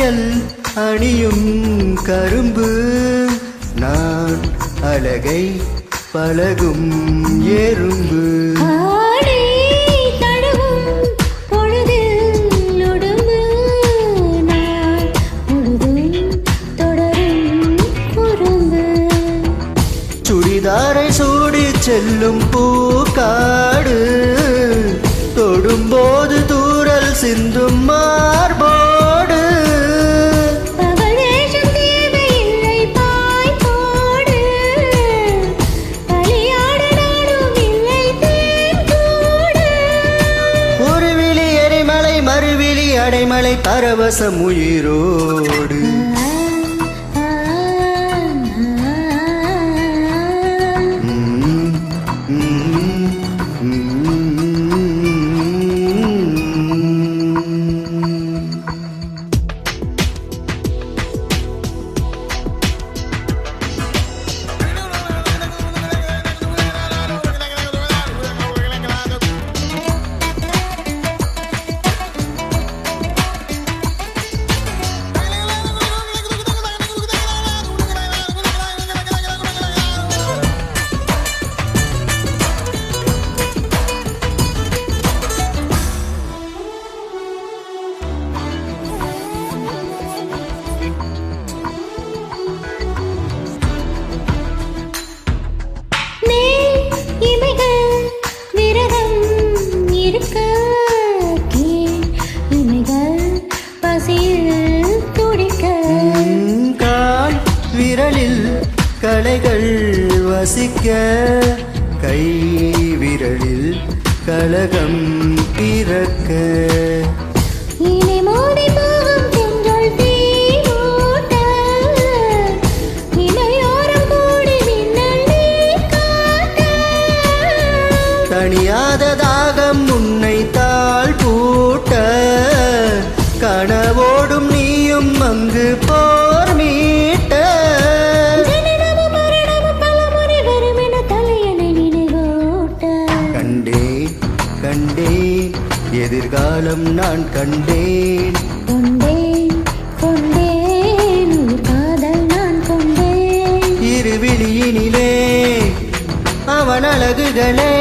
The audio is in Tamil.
வளையல் அணியும் கரும்பு நான் அழகை பழகும் எறும்பு சுடிதாரை சூடி செல்லும் பூக்காடு தொடும்போது தூரல் சிந்தும் மார்போடு ஒரு விழி எரிமலை மறுவிழி அடைமலை பரவசம் உயிரோடு விரலில் கலைகள் வசிக்க கை விரலில் கலகம் பிறக்க தனியாத தாகம் உன்னை தாழ் பூட்ட கனவோடும் நீயும் அங்கு போர் மீட்ட கண்டேன் கண்டேன் எதிர்காலம் நான் கண்டேன் காதல் நான் கொண்டேன் இருவிழியினிலே அவன் அழகுகளை